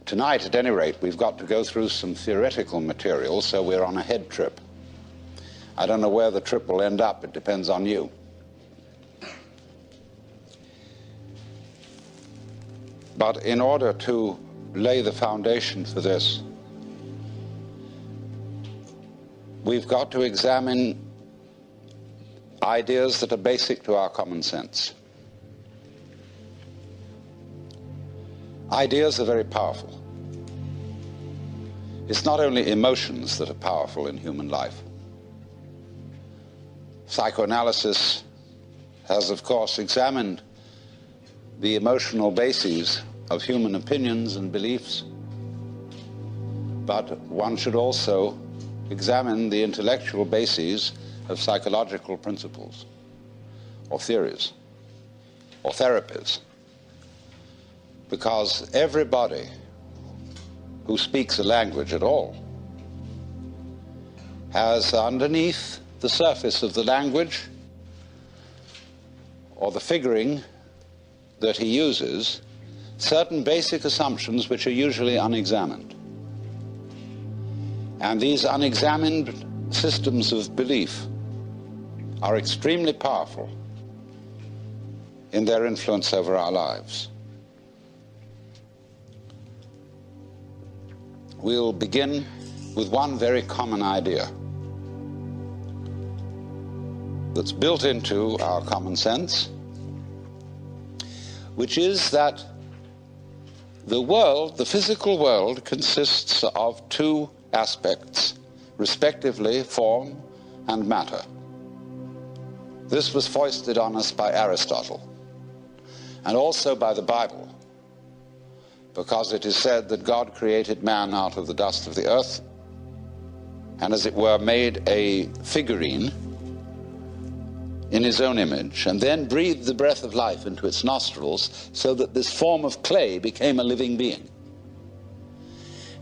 Tonight, at any rate, we've got to go through some theoretical material, so we're on a head trip. I don't know where the trip will end up. It depends on you. But in order to lay the foundation for this, we've got to examine ideas that are basic to our common sense. Ideas are very powerful. It's not only emotions that are powerful in human life. Psychoanalysis has, of course, examined the emotional bases of human opinions and beliefs, but one should also examine the intellectual bases of psychological principles, or theories, or therapies, because everybody who speaks a language at all has underneath the surface of the language or the figuring that he uses certain basic assumptions which are usually unexamined. And these unexamined systems of belief are extremely powerful in their influence over our lives. We'll begin with one very common idea that's built into our common sense, which is that the world, the physical world, consists of two aspects, respectively form and matter. This was foisted on us by Aristotle and also by the Bible, because it is said that God created man out of the dust of the earth and, as it were, made a figurine in his own image, and then breathed the breath of life into its nostrils so that this form of clay became a living being.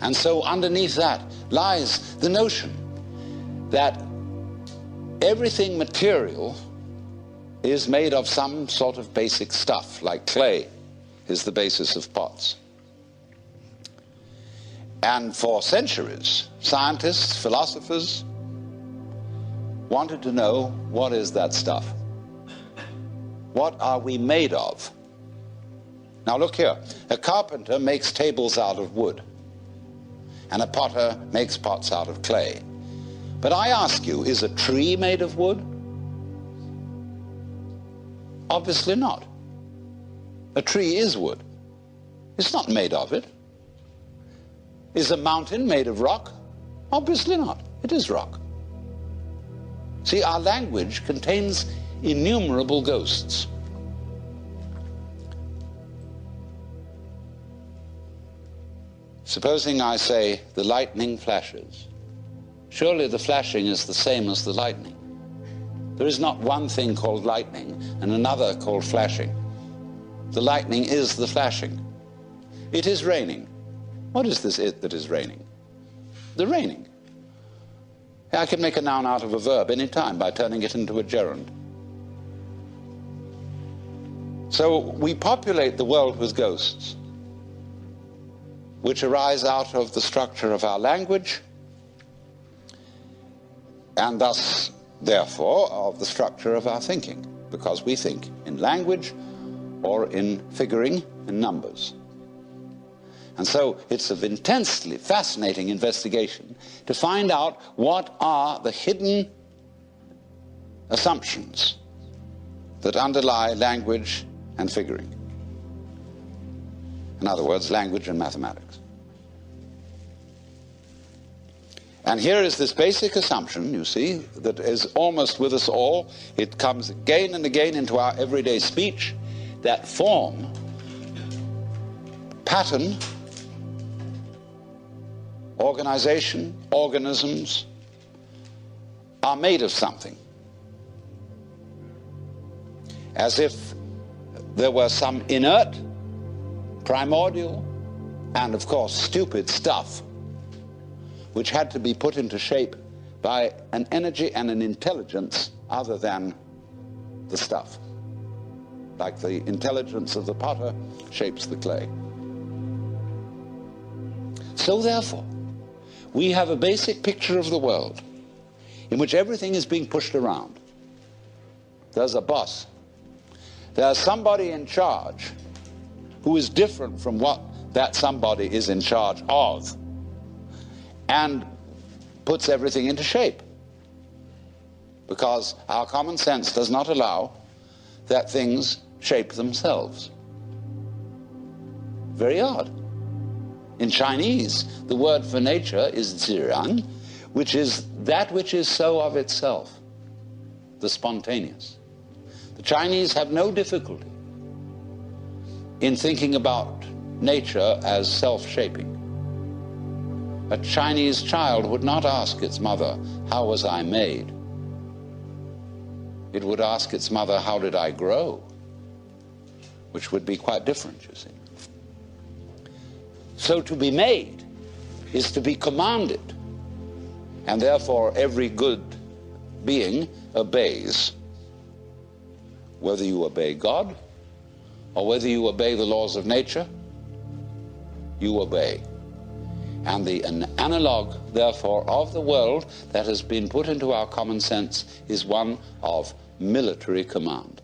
And so underneath that lies the notion that everything material is made of some sort of basic stuff, like clay is the basis of pots. And for centuries, scientists, philosophers wanted to know, what is that stuff? What are we made of? Now look here, a carpenter makes tables out of wood, and a potter makes pots out of clay. But I ask you, is a tree made of wood? Obviously not. A tree is wood. It's not made of it. Is a mountain made of rock? Obviously not. It is rock. See, our language contains innumerable ghosts. Supposing I say the lightning flashes. Surely the flashing is the same as the lightning. There is not one thing called lightning and another called flashing. The lightning is the flashing. It is raining. What is this it that is raining? The raining. I can make a noun out of a verb any time by turning it into a gerund. So we populate the world with ghosts, which arise out of the structure of our language, and thus, therefore, of the structure of our thinking, because we think in language or in figuring in numbers. And so it's an intensely fascinating investigation to find out what are the hidden assumptions that underlie language and figuring. In other words, language and mathematics. And here is this basic assumption, you see, that is almost with us all. It comes again and again into our everyday speech, that form, pattern, organization, organisms are made of something. As if there were some inert, primordial, and of course stupid stuff which had to be put into shape by an energy and an intelligence other than the stuff. Like the intelligence of the potter shapes the clay. So therefore, we have a basic picture of the world in which everything is being pushed around. There's a boss. There's somebody in charge who is different from what that somebody is in charge of, and puts everything into shape. Because our common sense does not allow that things shape themselves. Very odd. In Chinese, the word for nature is zirang, which is that which is so of itself, the spontaneous. The Chinese have no difficulty in thinking about nature as self-shaping. A Chinese child would not ask its mother, "How was I made?" It would ask its mother, "How did I grow?" Which would be quite different, you see. So to be made is to be commanded, and therefore every good being obeys. Whether you obey God or whether you obey the laws of nature, you obey. And an analog, therefore, of the world that has been put into our common sense is one of military command.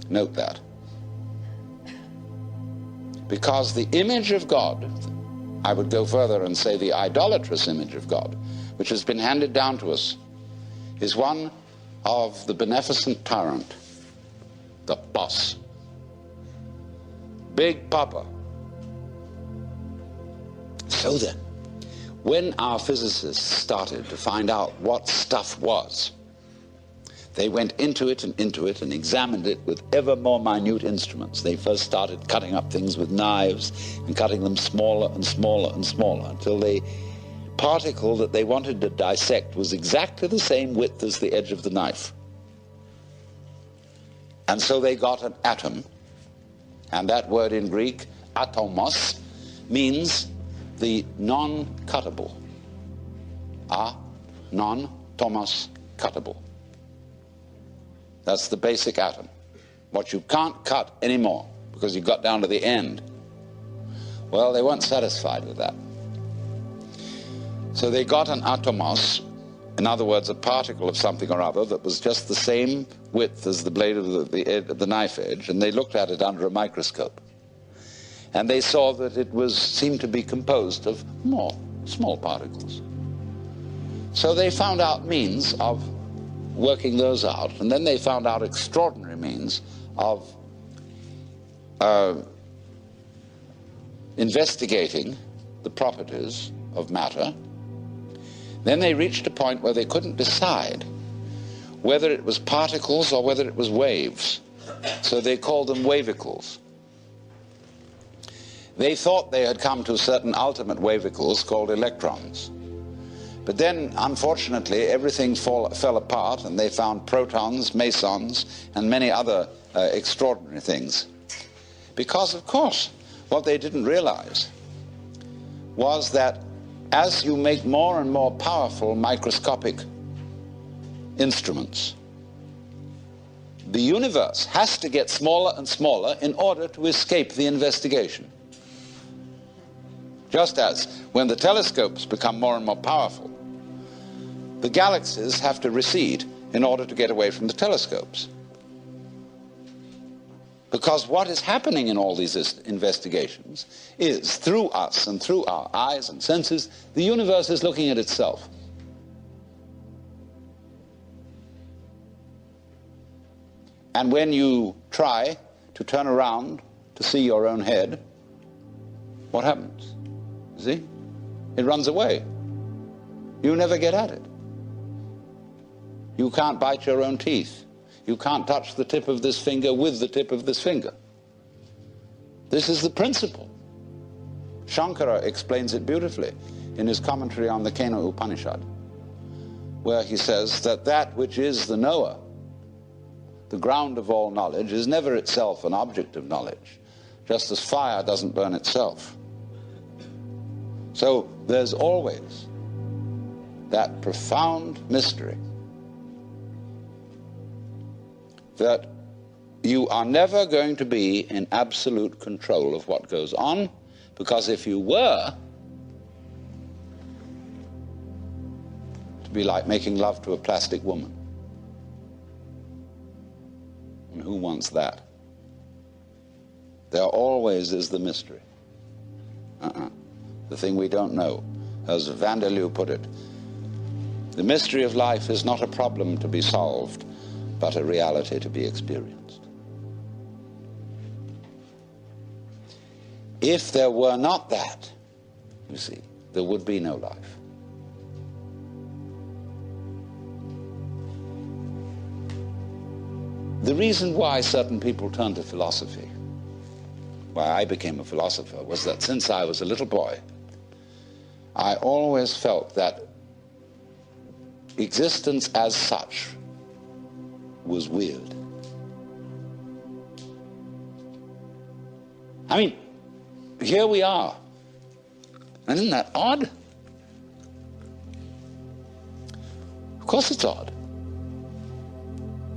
Note that. Because the image of God, I would go further and say the idolatrous image of God, which has been handed down to us, is one of the beneficent tyrant, the boss, Big Papa. So then, when our physicists started to find out what stuff was, they went into it and examined it with ever more minute instruments. They first started cutting up things with knives and cutting them smaller and smaller and smaller until the particle that they wanted to dissect was exactly the same width as the edge of the knife. And so they got an atom, and that word in Greek, atomos, means the non-cuttable. Non-tomos cuttable. That's the basic atom. What you can't cut anymore because you got down to the end. Well, they weren't satisfied with that. So they got an atomos, in other words, a particle of something or other that was just the same width as the blade of the knife edge, and they looked at it under a microscope. And they saw that it seemed to be composed of more small particles. So they found out means of working those out, and then they found out extraordinary means of investigating the properties of matter. Then they reached a point where they couldn't decide whether it was particles or whether it was waves. So they called them wavicles. They thought they had come to certain ultimate wavicles called electrons. But then, unfortunately, everything fell apart, and they found protons, mesons, and many other extraordinary things. Because, of course, what they didn't realize was that as you make more and more powerful microscopic instruments, the universe has to get smaller and smaller in order to escape the investigation. Just as when the telescopes become more and more powerful, the galaxies have to recede in order to get away from the telescopes. Because what is happening in all these investigations is, through us and through our eyes and senses, the universe is looking at itself. And when you try to turn around to see your own head, what happens? See? It runs away. You never get at it. You can't bite your own teeth. You can't touch the tip of this finger with the tip of this finger. This is the principle. Shankara explains it beautifully in his commentary on the Kena Upanishad, where he says that that which is the knower, the ground of all knowledge, is never itself an object of knowledge, just as fire doesn't burn itself. So there's always that profound mystery that you are never going to be in absolute control of what goes on, Because if you were, it'd be like making love to a plastic woman. And who wants that? There always is the mystery. The thing we don't know. As Vanderloo put it, the mystery of life is not a problem to be solved, but a reality to be experienced. If there were not that, you see, there would be no life. The reason why certain people turn to philosophy, why I became a philosopher, was that since I was a little boy, I always felt that existence as such was weird. I mean, here we are. And isn't that odd? Of course it's odd.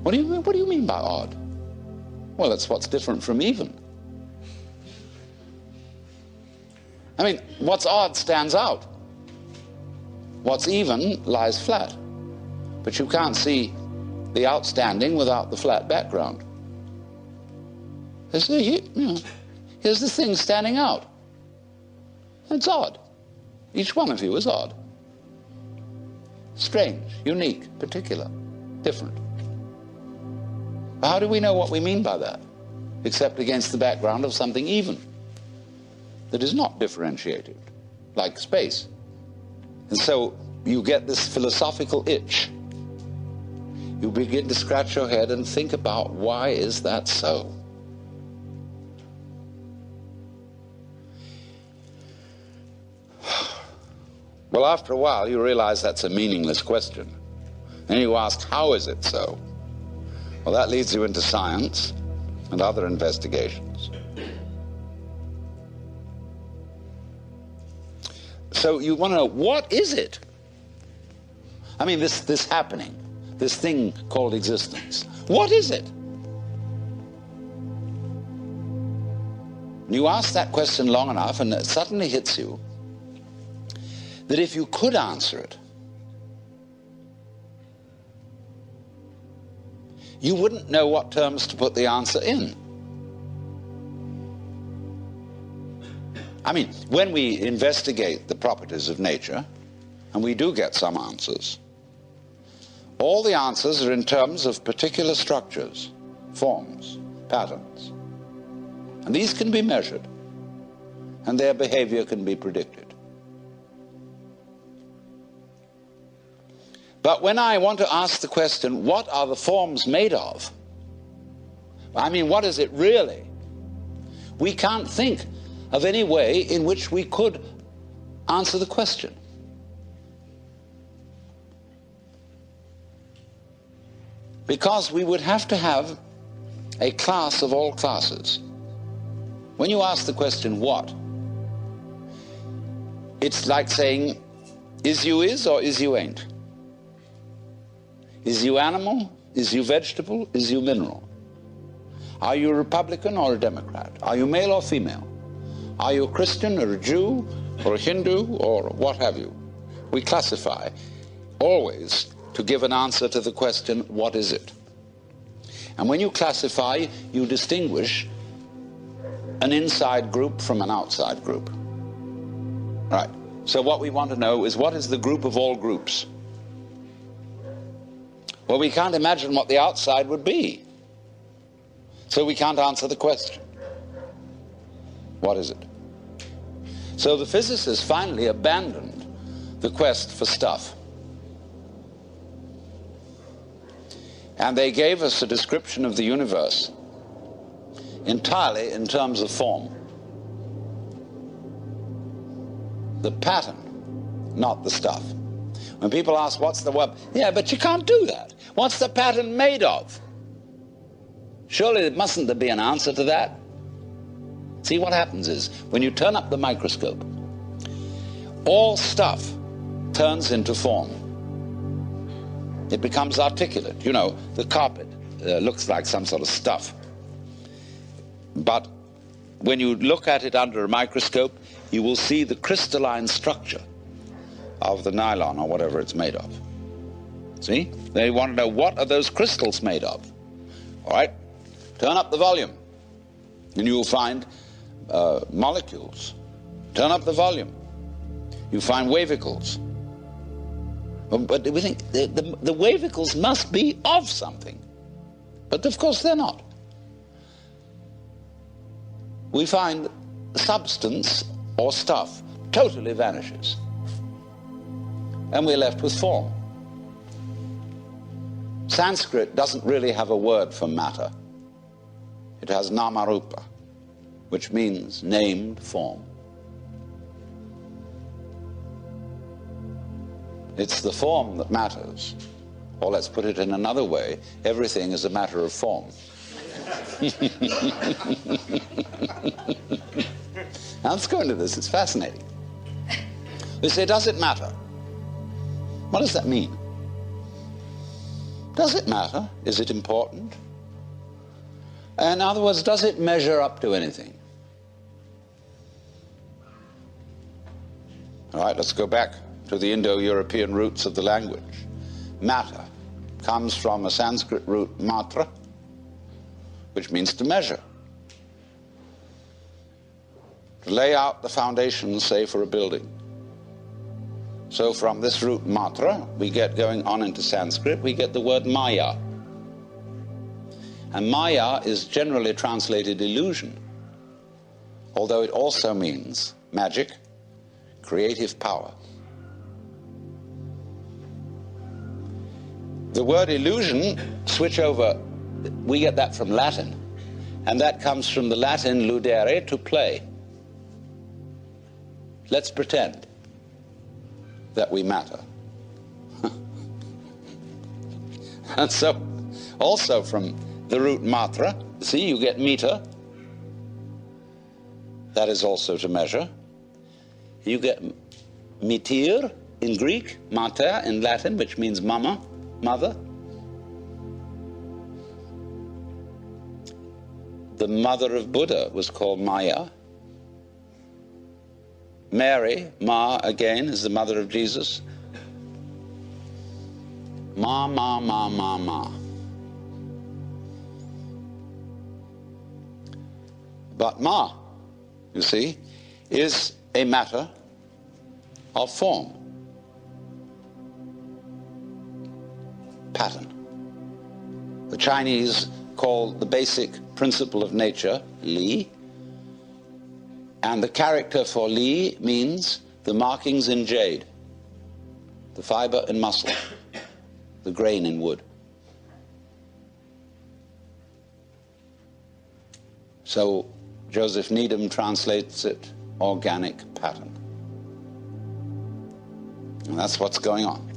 What do you mean by odd? Well, that's what's different from even. I mean, what's odd stands out. What's even lies flat. But you can't see the outstanding without the flat background. Here's the thing standing out. It's odd. Each one of you is odd. Strange, unique, particular, different. But how do we know what we mean by that? Except against the background of something even, that is not differentiated, like space. And so you get this philosophical itch. You begin to scratch your head and think about, why is that so? Well, after a while, you realize that's a meaningless question. And you ask, how is it so? Well, that leads you into science and other investigations. So you want to know, what is it? I mean, this happening, this thing called existence. What is it? You ask that question long enough, and it suddenly hits you that if you could answer it, you wouldn't know what terms to put the answer in. I mean, when we investigate the properties of nature, and we do get some answers, all the answers are in terms of particular structures, forms, patterns. And these can be measured, and their behavior can be predicted. But when I want to ask the question, what are the forms made of? I mean, what is it really? We can't think of any way in which we could answer the question. Because we would have to have a class of all classes. When you ask the question, what? It's like saying, is you is or is you ain't? Is you animal? Is you vegetable? Is you mineral? Are you a Republican or a Democrat? Are you male or female? Are you a Christian or a Jew or a Hindu or what have you? We classify always to give an answer to the question, what is it? And when you classify, you distinguish an inside group from an outside group. Right. So what we want to know is, what is the group of all groups? Well, we can't imagine what the outside would be. So we can't answer the question. What is it? So the physicists finally abandoned the quest for stuff. And they gave us a description of the universe entirely in terms of form. The pattern, not the stuff. When people ask, what's the web? Yeah, but you can't do that. What's the pattern made of? Surely mustn't there be an answer to that? See, what happens is, when you turn up the microscope, all stuff turns into form. It becomes articulate. You know, the carpet looks like some sort of stuff. But when you look at it under a microscope, you will see the crystalline structure of the nylon or whatever it's made of. See? They want to know, what are those crystals made of? All right? Turn up the volume, and you will find molecules. Turn up the volume. You find wavicles. But we think the wavicles must be of something. But of course they're not. We find substance or stuff totally vanishes. And we're left with form. Sanskrit doesn't really have a word for matter. It has namarupa, which means named form. It's the form that matters. Or let's put it in another way, everything is a matter of form. Now let's go into this, it's fascinating. We say, does it matter? What does that mean? Does it matter? Is it important? In other words, does it measure up to anything? All right, let's go back to the Indo-European roots of the language. Matter comes from a Sanskrit root matra, which means to measure. To lay out the foundations, say, for a building. So from this root matra, we get, going on into Sanskrit, we get the word maya. And maya is generally translated illusion, although it also means magic, creative power. The word illusion, switch over, we get that from Latin, and that comes from the Latin ludere, to play. Let's pretend that we matter. And so, also from the root matra, see, you get meter. That is also to measure. You get metir in Greek, mater in Latin, which means mama, mother. The mother of Buddha was called Maya. Mary, Ma, again, is the mother of Jesus. Ma, ma, ma, ma, ma. But Ma, you see, is a matter of form. Pattern. The Chinese call the basic principle of nature Li, and the character for Li means the markings in jade, the fiber in muscle, the grain in wood. So Joseph Needham translates it organic pattern. And that's what's going on.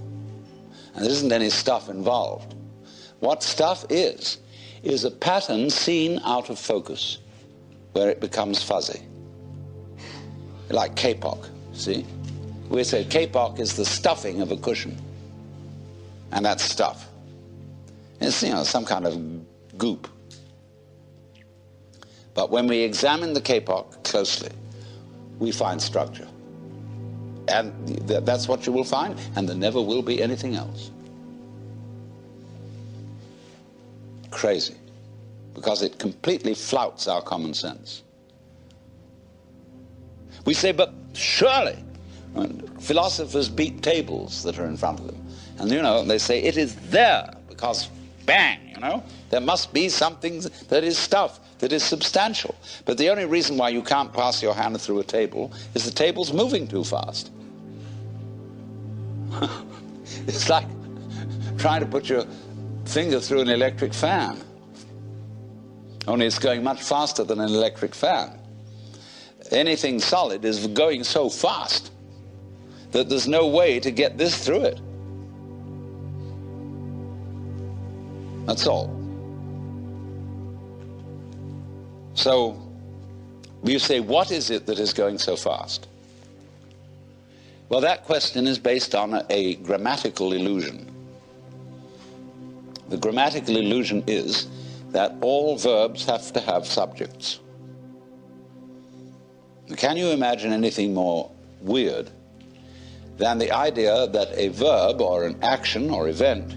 And there isn't any stuff involved. What stuff is a pattern seen out of focus, where it becomes fuzzy. Like kapok, see? We say kapok is the stuffing of a cushion. And that's stuff. It's, you know, some kind of goop. But when we examine the kapok closely, we find structure. And that's what you will find, and there never will be anything else. Crazy. Because it completely flouts our common sense. We say, but surely, philosophers beat tables that are in front of them. And, you know, they say, it is there, because bang, you know, there must be something that is stuff, that is substantial. But the only reason why you can't pass your hand through a table is the table's moving too fast. It's like trying to put your finger through an electric fan. Only it's going much faster than an electric fan. Anything solid is going so fast that there's no way to get this through it. That's all. So you say, what is it that is going so fast? Well, that question is based on a grammatical illusion. The grammatical illusion is that all verbs have to have subjects. Can you imagine anything more weird than the idea that a verb or an action or event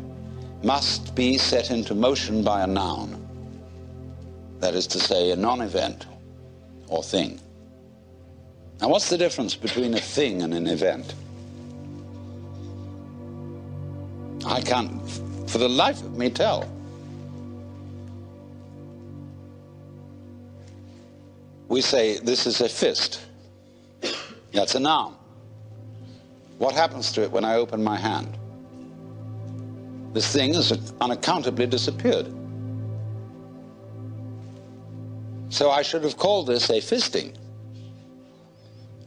must be set into motion by a noun? That is to say, a non-event or thing. Now, what's the difference between a thing and an event? I can't, for the life of me, tell. We say, this is a fist. That's a noun. What happens to it when I open my hand? This thing has unaccountably disappeared. So I should have called this a fisting,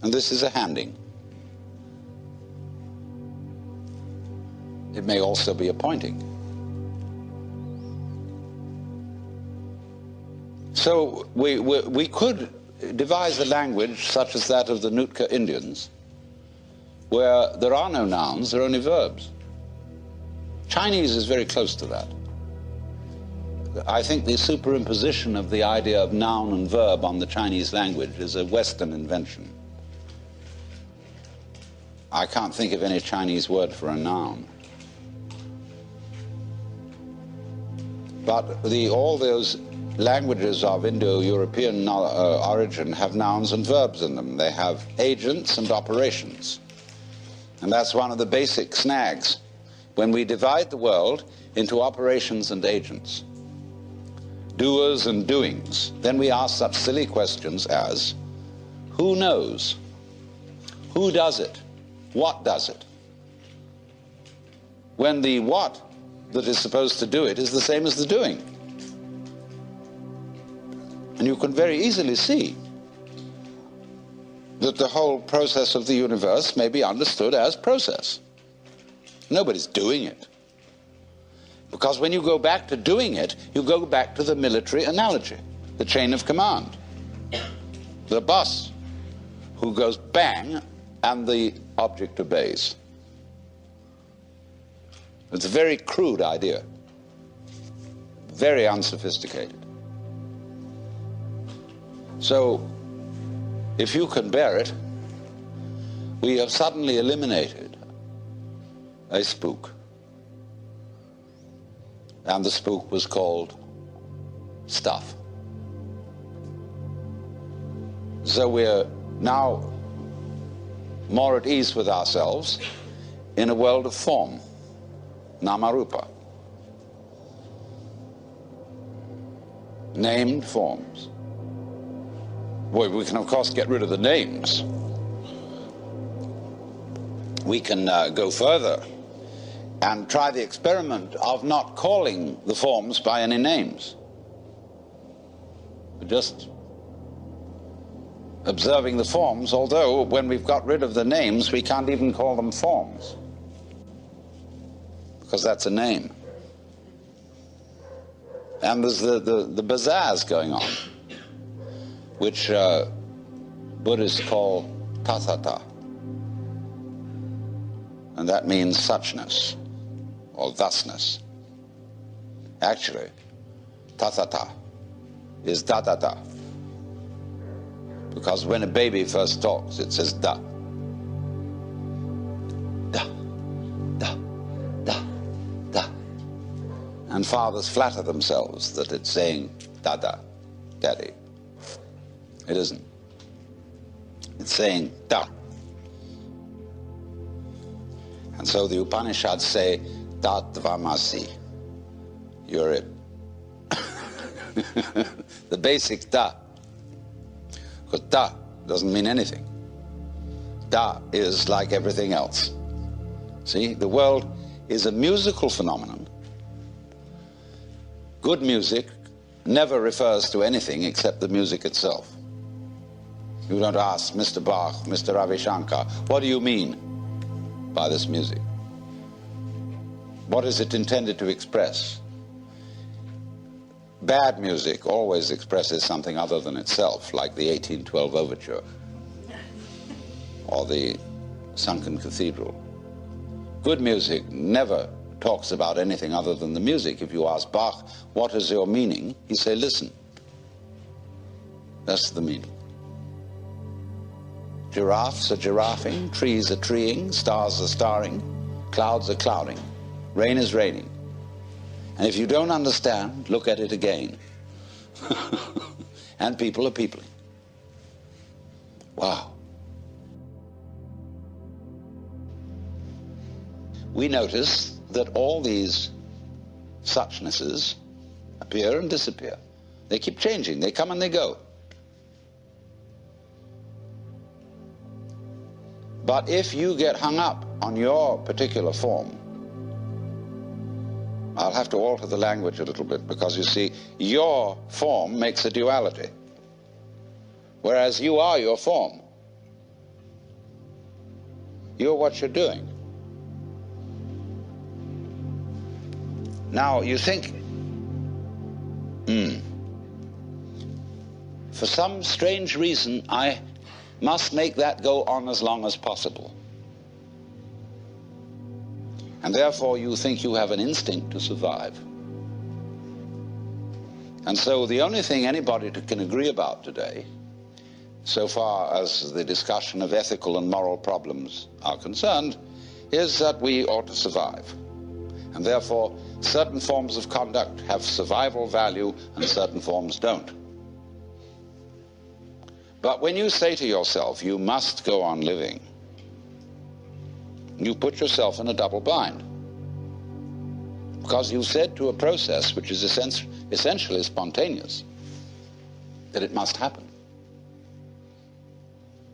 and this is a handing. It may also be a pointing. So we could devise a language such as that of the Nootka Indians, where there are no nouns, there are only verbs. Chinese is very close to that. I think the superimposition of the idea of noun and verb on the Chinese language is a Western invention. I can't think of any Chinese word for a noun. But all those languages of Indo-European origin have nouns and verbs in them. They have agents and operations. And that's one of the basic snags. When we divide the world into operations and agents, doers and doings, then we ask such silly questions as, who knows? Who does it? What does it? When the what that is supposed to do it is the same as the doing. And you can very easily see that the whole process of the universe may be understood as process. Nobody's doing it. Because when you go back to doing it, you go back to the military analogy, the chain of command. The boss who goes bang and the object obeys. It's a very crude idea, very unsophisticated. So, if you can bear it, we have suddenly eliminated a spook. And the spook was called stuff. So we're now more at ease with ourselves in a world of form, Namarupa. Named forms. Well, we can of course get rid of the names. We can go further and try the experiment of not calling the forms by any names. Just observing the forms, although when we've got rid of the names, we can't even call them forms, because that's a name. And there's the bazaars going on, which Buddhists call tathata. And that means suchness, or thusness. Actually, tathata is da-da-da. Because when a baby first talks, it says da. Da, da, da, da. And fathers flatter themselves that it's saying da-da, daddy. It isn't. It's saying da. And so the Upanishads say, Tatvamasi. You're it. The basic da. Because da doesn't mean anything. Da is like everything else. See, the world is a musical phenomenon. Good music never refers to anything except the music itself. You don't ask Mr. Bach, Mr. Ravi Shankar, what do you mean by this music? What is it intended to express? Bad music always expresses something other than itself, like the 1812 Overture or the Sunken Cathedral. Good music never talks about anything other than the music. If you ask Bach, what is your meaning? He say, listen. That's the meaning. Giraffes are giraffing, trees are treeing, stars are starring, clouds are clouding, rain is raining. And if you don't understand, look at it again. And people are peopling. Wow. We notice that all these suchnesses appear and disappear. They keep changing. They come and they go. But if you get hung up on your particular form, I'll have to alter the language a little bit, because you see, your form makes a duality, whereas you are your form. You're what you're doing. Now, you think, for some strange reason, I must make that go on as long as possible. And therefore you think you have an instinct to survive. And so the only thing anybody can agree about today, so far as the discussion of ethical and moral problems are concerned, is that we ought to survive. And therefore certain forms of conduct have survival value and certain forms don't. But when you say to yourself, you must go on living, you put yourself in a double bind. Because you said to a process which is essentially spontaneous that it must happen.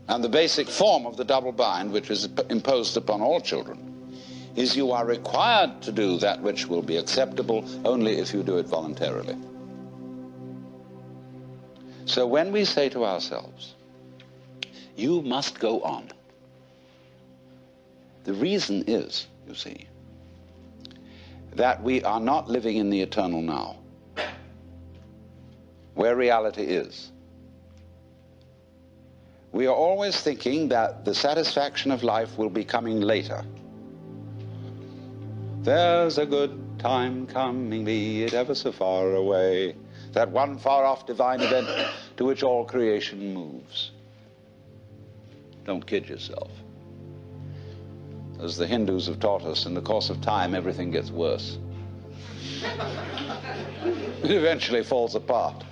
And the basic form of the double bind, which is imposed upon all children, is you are required to do that which will be acceptable only if you do it voluntarily. So when we say to ourselves, you must go on, the reason is, you see, that we are not living in the eternal now, where reality is. We are always thinking that the satisfaction of life will be coming later. There's a good time coming, be it ever so far away, that one far-off divine event to which all creation moves. Don't kid yourself. As the Hindus have taught us, in the course of time, everything gets worse. It eventually falls apart.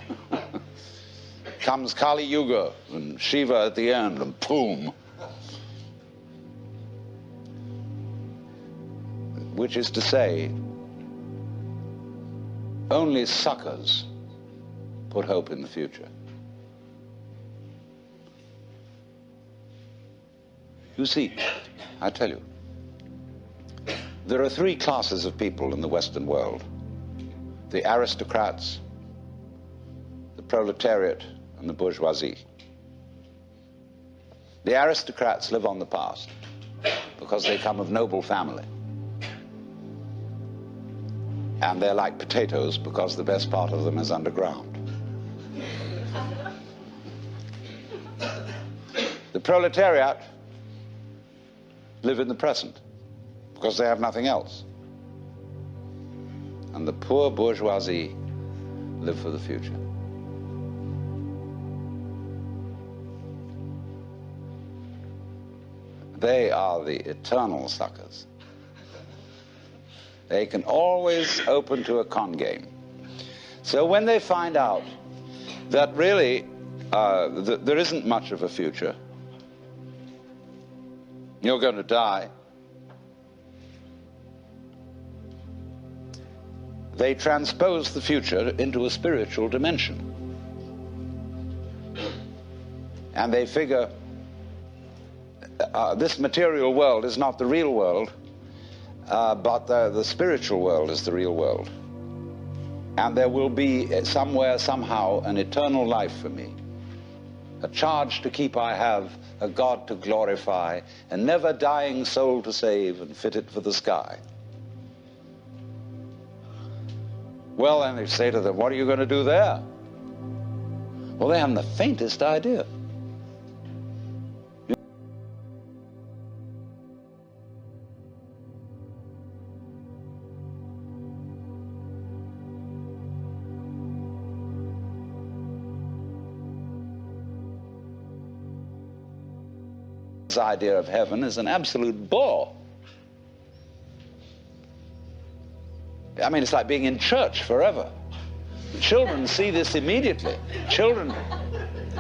Comes Kali Yuga, and Shiva at the end, and boom. Which is to say, only suckers put hope in the future. You see, I tell you, there are three classes of people in the Western world: the aristocrats, the proletariat, and the bourgeoisie. The aristocrats live on the past because they come of noble family. And they're like potatoes because the best part of them is underground. The proletariat live in the present because they have nothing else. And the poor bourgeoisie live for the future. They are the eternal suckers. They can always open to a con game. So when they find out that really there isn't much of a future, you're going to die, they transpose the future into a spiritual dimension. And they figure this material world is not the real world, but the spiritual world is the real world. And there will be somewhere, somehow, an eternal life for me. A charge to keep I have, a God to glorify, a never dying soul to save and fit it for the sky. Well, then they say to them, what are you going to do there? Well, they haven't the faintest idea. idea of heaven is an absolute bore. I mean, it's like being in church forever. Children see this immediately. Children,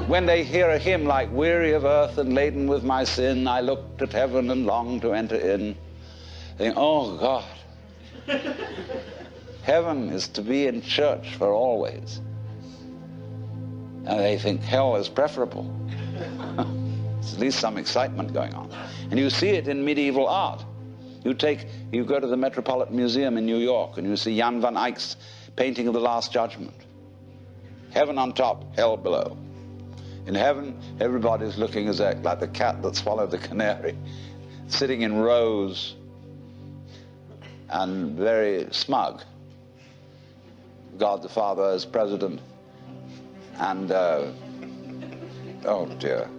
when they hear a hymn like "Weary of earth and laden with my sin, I looked at heaven and longed to enter in," they think, oh God, heaven is to be in church for always. And they think hell is preferable. There's at least some excitement going on. And you see it in medieval art. You go to the Metropolitan Museum in New York and you see Jan van Eyck's painting of the Last Judgment. Heaven on top, hell below. In heaven, everybody's looking like the cat that swallowed the canary, sitting in rows and very smug. God the Father as president. And, oh dear.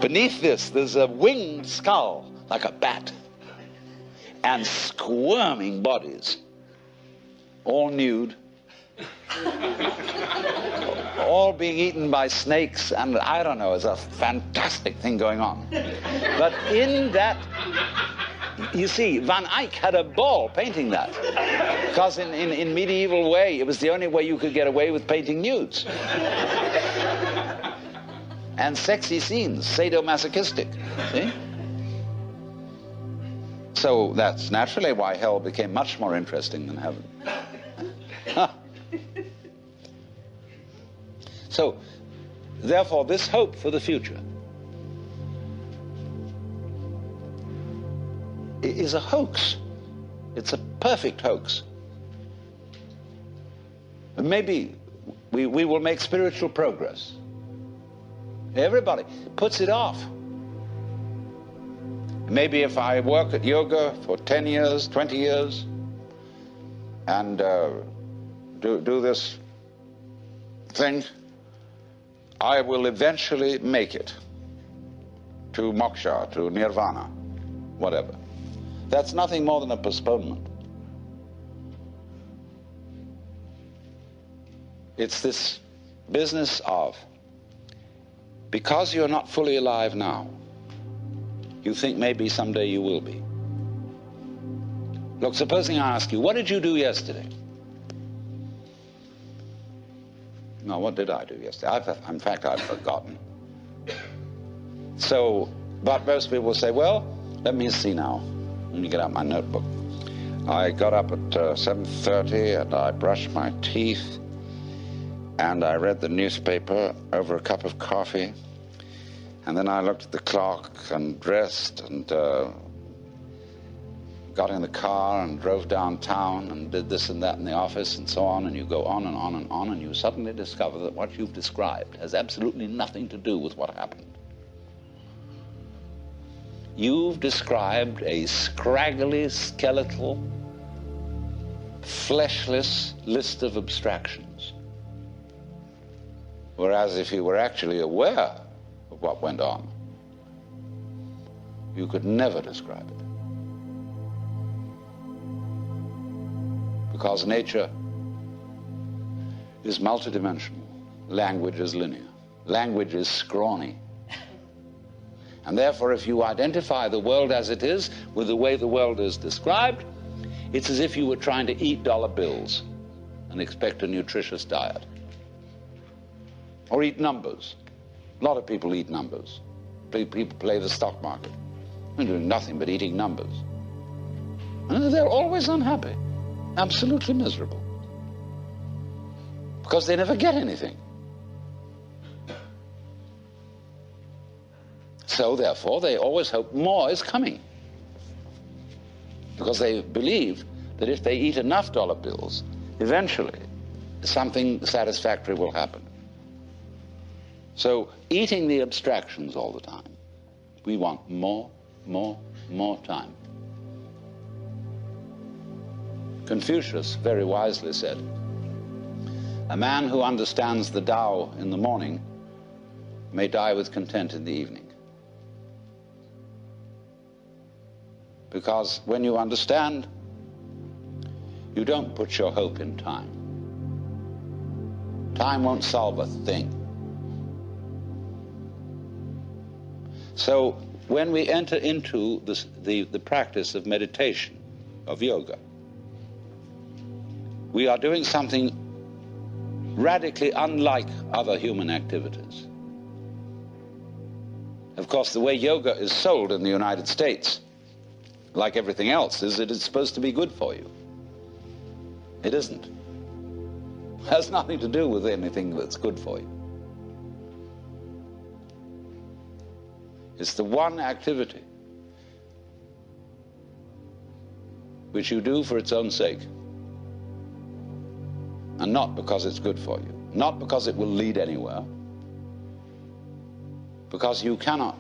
Beneath this, there's a winged skull, like a bat, and squirming bodies, all nude, all being eaten by snakes, and I don't know, it's a fantastic thing going on. But in that, you see, Van Eyck had a ball painting that, because in medieval way, it was the only way you could get away with painting nudes. And sexy scenes, sadomasochistic, see? So that's naturally why hell became much more interesting than heaven. So, therefore, this hope for the future is a hoax. It's a perfect hoax. And maybe we will make spiritual progress. Everybody puts it off. Maybe if I work at yoga for 10 years, 20 years, and do this thing, I will eventually make it to moksha, to nirvana, whatever. That's nothing more than a postponement. It's this business of, because you're not fully alive now, you think maybe someday you will be. Look, supposing I ask you, what did you do yesterday? No, what did I do yesterday? In fact, I've forgotten. So, but most people will say, well, let me see now. Let me get out my notebook. I got up at 7:30 and I brushed my teeth and I read the newspaper over a cup of coffee. And then I looked at the clock and dressed and got in the car and drove downtown and did this and that in the office and so on, and you go on and on and on, and you suddenly discover that what you've described has absolutely nothing to do with what happened. You've described a scraggly, skeletal, fleshless list of abstractions. Whereas if you were actually aware of what went on, you could never describe it. Because nature is multidimensional. Language is linear. Language is scrawny. And therefore, if you identify the world as it is with the way the world is described, it's as if you were trying to eat dollar bills and expect a nutritious diet. Or eat numbers. A lot of people eat numbers. People play the stock market. They're doing nothing but eating numbers. And they're always unhappy. Absolutely miserable. Because they never get anything. So therefore, they always hope more is coming. Because they believe that if they eat enough dollar bills, eventually something satisfactory will happen. So eating the abstractions all the time, we want more time. Confucius very wisely said, a man who understands the Tao in the morning may die with content in the evening. Because when you understand, you don't put your hope in time. Time won't solve a thing. So when we enter into the practice of meditation, of yoga, we are doing something radically unlike other human activities. Of course, the way yoga is sold in the United States, like everything else, is that it's supposed to be good for you. It isn't. It has nothing to do with anything that's good for you. It's the one activity which you do for its own sake, and not because it's good for you, not because it will lead anywhere, because you cannot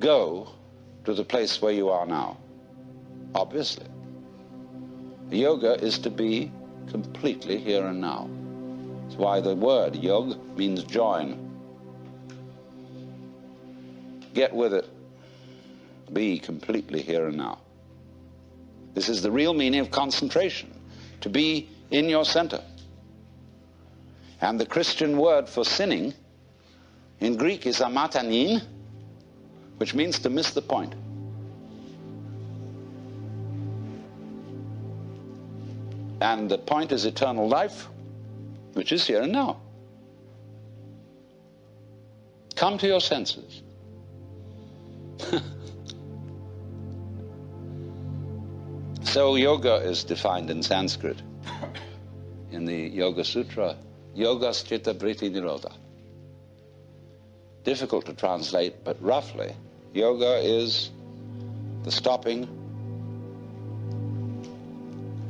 go to the place where you are now, obviously. Yoga is to be completely here and now. That's why the word yog means join. Get with it. Be completely here and now. This is the real meaning of concentration, to be in your center. And the Christian word for sinning in Greek is amatanin, which means to miss the point. And the point is eternal life, which is here and now. Come to your senses. So yoga is defined in Sanskrit in the Yoga Sutra, Yogas Chitta Vritti Nirodha. Difficult to translate, but roughly, yoga is the stopping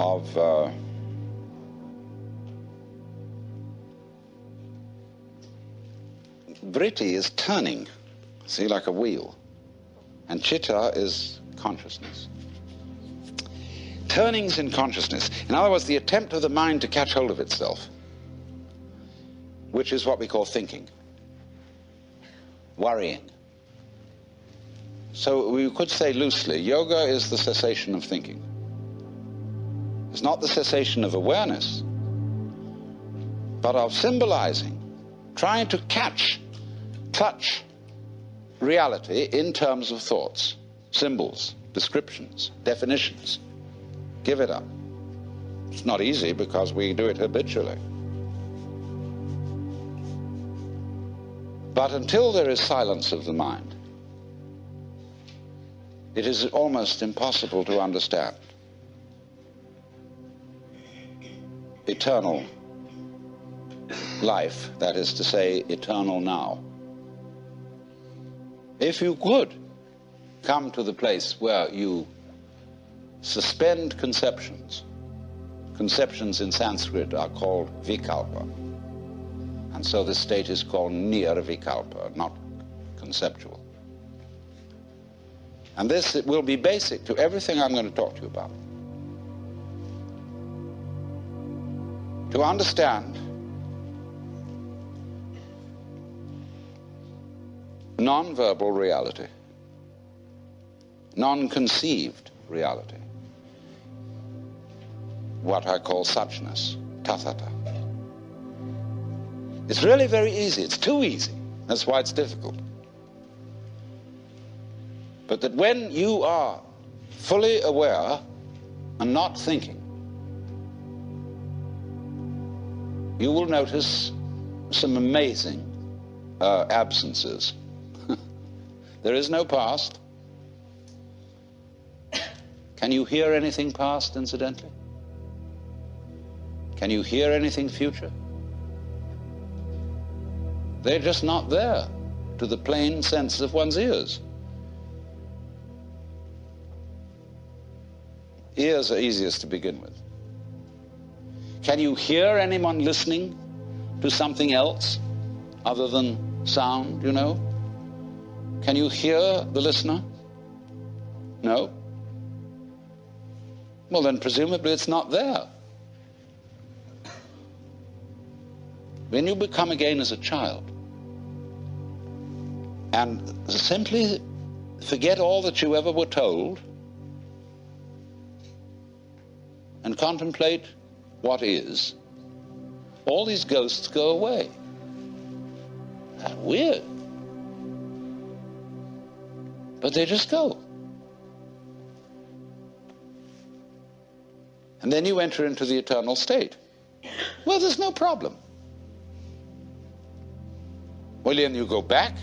of vritti is turning, see, like a wheel, and chitta is consciousness. Turnings in consciousness. In other words, the attempt of the mind to catch hold of itself, which is what we call thinking, worrying. So we could say loosely, yoga is the cessation of thinking. It's not the cessation of awareness, but of symbolizing, trying to touch reality in terms of thoughts, symbols, descriptions, definitions. Give it up. It's not easy because we do it habitually. But until there is silence of the mind, it is almost impossible to understand eternal life, that is to say, eternal now. If you could come to the place where you suspend conceptions. Conceptions in Sanskrit are called vikalpa. And so this state is called nirvikalpa, not conceptual. And this it will be basic to everything I'm going to talk to you about. To understand non-verbal reality, non-conceived reality, what I call suchness, tathata. It's really very easy. It's too easy. That's why it's difficult. But that when you are fully aware and not thinking, you will notice some amazing absences. There is no past. Can you hear anything past, incidentally? Can you hear anything future? They're just not there to the plain sense of one's ears. Ears are easiest to begin with. Can you hear anyone listening to something else other than sound, you know? Can you hear the listener? No? Well, then presumably it's not there. When you become again as a child and simply forget all that you ever were told and contemplate what is, all these ghosts go away. That's weird. But they just go. And then you enter into the eternal state. Well, there's no problem. Well, then you go back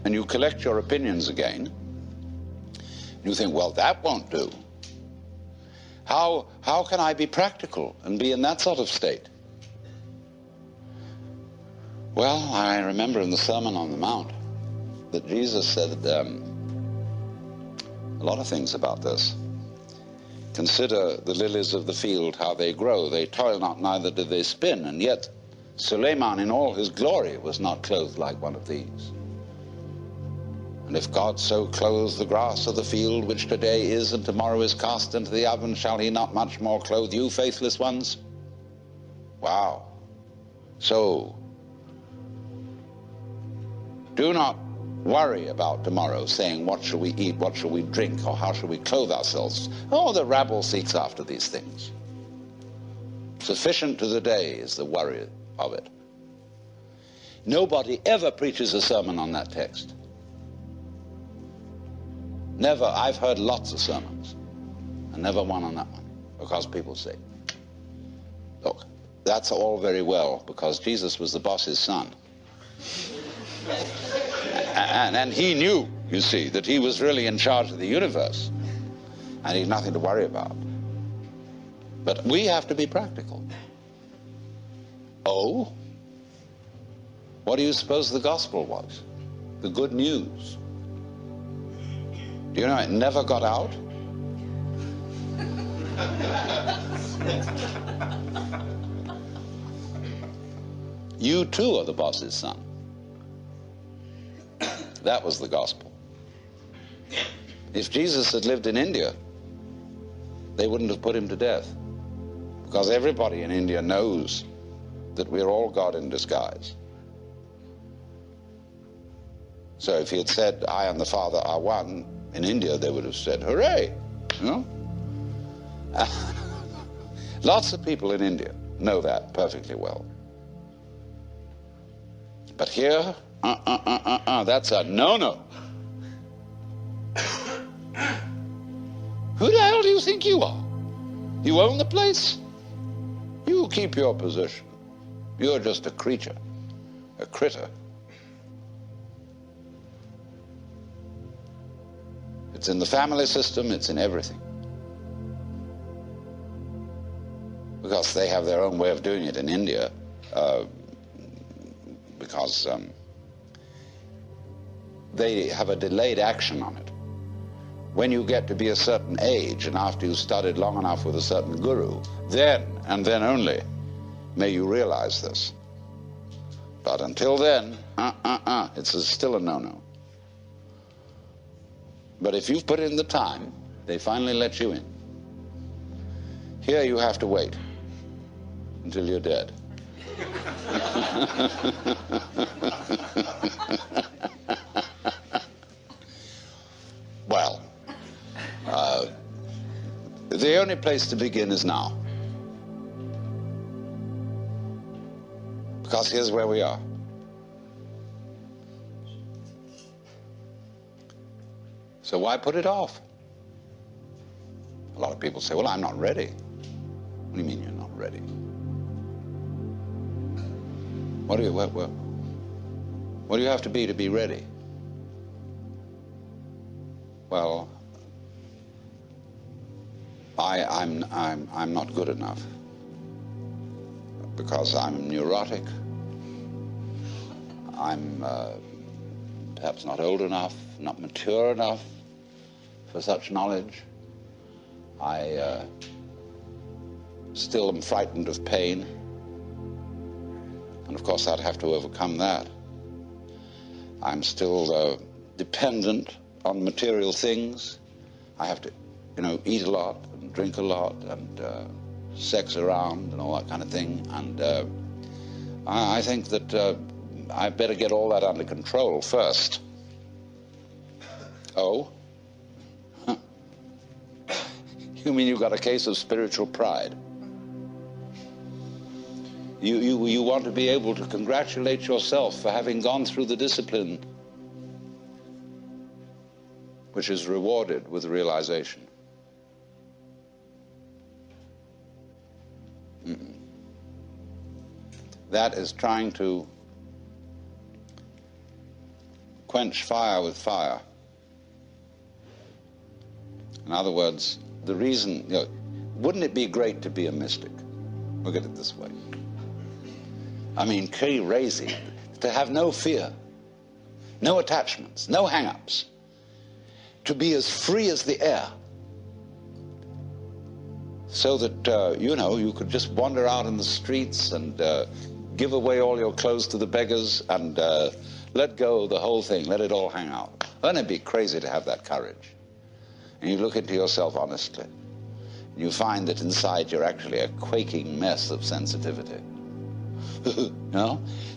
and you collect your opinions again. You think, well, that won't do. How can I be practical and be in that sort of state? Well, I remember in the Sermon on the Mount that Jesus said a lot of things about this. Consider the lilies of the field, how they grow. They toil not, neither do they spin. And yet Suleiman in all his glory was not clothed like one of these. And if God so clothes the grass of the field, which today is and tomorrow is cast into the oven, shall he not much more clothe you, faithless ones? Wow. So, do not worry about tomorrow, saying, what shall we eat, what shall we drink, or how shall we clothe ourselves? Oh, the rabble seeks after these things. Sufficient to the day is the worry of it. Nobody ever preaches a sermon on that text. Never. I've heard lots of sermons, and never one on that one, because people say, look, that's all very well, because Jesus was the boss's son. And he knew, you see, that he was really in charge of the universe, and he had nothing to worry about. But we have to be practical. Oh? What do you suppose the gospel was? The good news. Do you know it never got out? You too are the boss's son. That was the gospel. If Jesus had lived in India, they wouldn't have put him to death, because everybody in India knows that we're all God in disguise. So if he had said, I and the Father are one, in India they would have said, hooray, you know? Lots of people in India know that perfectly well. But here, that's a no-no. Who the hell do you think you are? You own the place? You keep your position. You're just a creature, a critter. It's in the family system, it's in everything. Because they have their own way of doing it in India, because they have a delayed action on it. When you get to be a certain age, and after you've studied long enough with a certain guru, then, and then only, may you realize this. But until then, it's still a no-no. But if you've put in the time, they finally let you in. Here you have to wait until you're dead. Well, the only place to begin is now. Because here's where we are. So why put it off? A lot of people say, well, I'm not ready. What do you mean you're not ready? What do you have to be ready? Well, I'm not good enough, because I'm neurotic. I'm perhaps not old enough, not mature enough for such knowledge. I still am frightened of pain. And of course I'd have to overcome that. I'm still dependent on material things. I have to, eat a lot and drink a lot and sex around and all that kind of thing. And I think that I better get all that under control first. Oh? You mean you've got a case of spiritual pride? You want to be able to congratulate yourself for having gone through the discipline which is rewarded with realization. That is trying to quench fire with fire. In other words, the reason, wouldn't it be great to be a mystic? Look at it this way. I mean, crazy, to have no fear, no attachments, no hang-ups, to be as free as the air, so that, you could just wander out in the streets and give away all your clothes to the beggars and let go of the whole thing, let it all hang out. Wouldn't it be crazy to have that courage? And you look into yourself honestly, and you find that inside you're actually a quaking mess of sensitivity.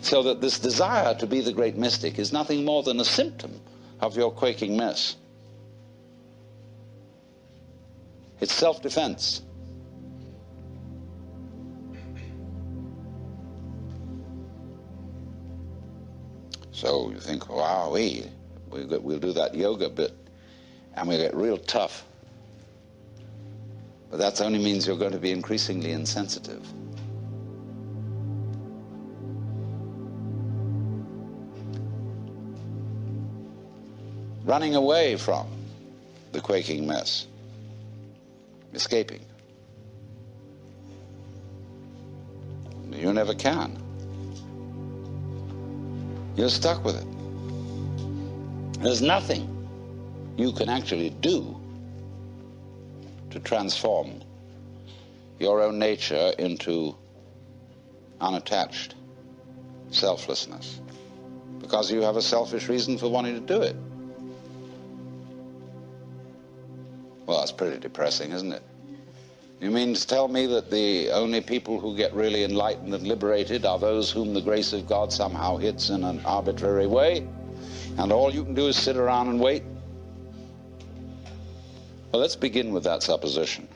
So that this desire to be the great mystic is nothing more than a symptom of your quaking mess. It's self-defense. So you think, wow, we'll do that yoga bit and we'll get real tough. But that only means you're going to be increasingly insensitive. Running away from the quaking mess. Escaping. You never can. You're stuck with it. There's nothing you can actually do to transform your own nature into unattached selflessness, because you have a selfish reason for wanting to do it. Well, that's pretty depressing, isn't it? You mean to tell me that the only people who get really enlightened and liberated are those whom the grace of God somehow hits in an arbitrary way, and all you can do is sit around and wait? Well, let's begin with that supposition.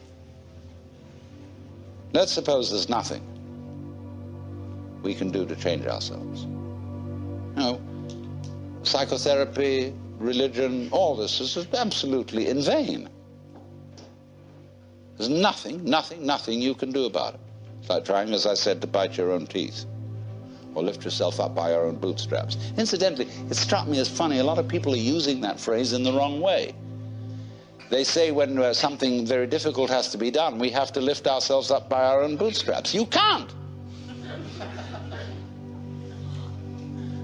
Let's suppose there's nothing we can do to change ourselves. Psychotherapy, religion, all this is absolutely in vain. There's nothing you can do about it. It's like trying, as I said, to bite your own teeth or lift yourself up by your own bootstraps. Incidentally, it struck me as funny, a lot of people are using that phrase in the wrong way. They say when something very difficult has to be done, we have to lift ourselves up by our own bootstraps. You can't!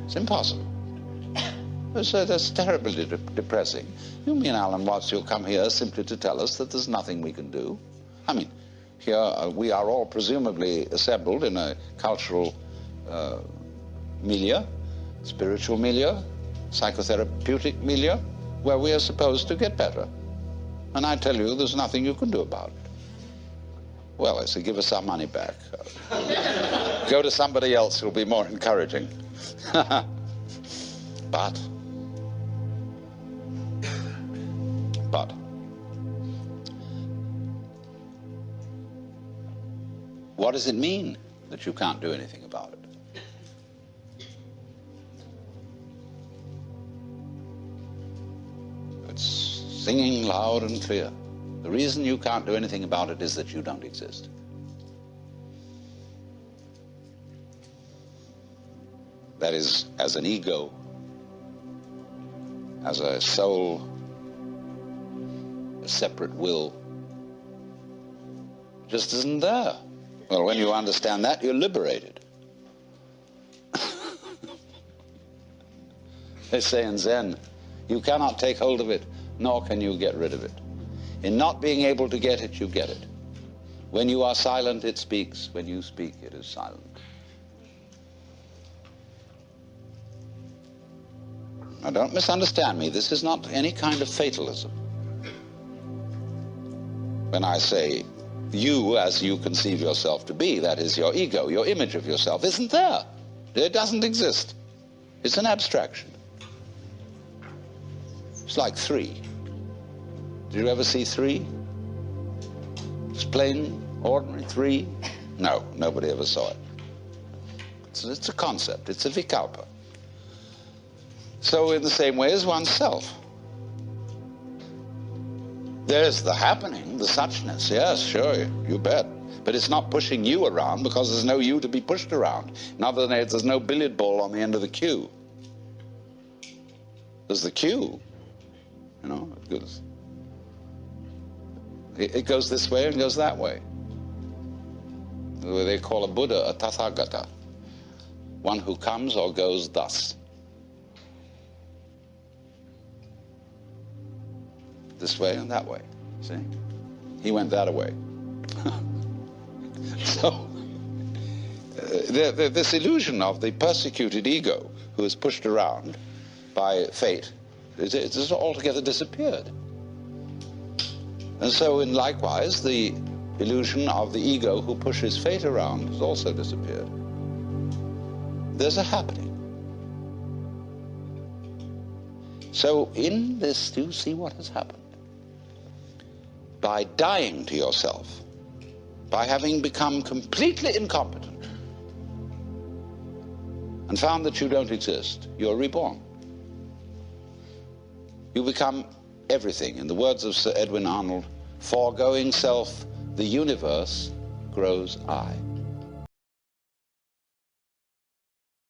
It's impossible. That's terribly depressing. You mean Alan Watts, you'll come here simply to tell us that there's nothing we can do? I mean, here we are all presumably assembled in a cultural milieu, spiritual milieu, psychotherapeutic milieu, where we are supposed to get better. And I tell you, there's nothing you can do about it. Well, I say, give us our money back. Go to somebody else who'll be more encouraging. But what does it mean that you can't do anything about it? It's singing loud and clear. The reason you can't do anything about it is that you don't exist. That is, as an ego, as a soul, a separate will, just isn't there. Well, when you understand that, you're liberated. They say in Zen, you cannot take hold of it, nor can you get rid of it. In not being able to get it, you get it. When you are silent, it speaks. When you speak, it is silent. Now, don't misunderstand me. This is not any kind of fatalism. When I say you as you conceive yourself to be, that is your ego, your image of yourself, isn't there. It doesn't exist. It's an abstraction. It's like 3. Did you ever see 3? Just plain, ordinary 3? No, nobody ever saw it. It's a concept. It's a vikalpa. So in the same way as oneself. There's the happening, the suchness, yes, sure, you bet. But it's not pushing you around because there's no you to be pushed around. In other words, there's no billiard ball on the end of the cue. There's the cue, you know, it goes this way and goes that way. They call a Buddha a Tathagata, one who comes or goes thus. This way and that way, see? He went that way. So, this illusion of the persecuted ego who is pushed around by fate, it's altogether disappeared. And so, likewise, the illusion of the ego who pushes fate around has also disappeared. There's a happening. So, in this, do you see what has happened? By dying to yourself, by having become completely incompetent and found that you don't exist, you're reborn. You become everything. In the words of Sir Edwin Arnold, foregoing self, the universe grows I.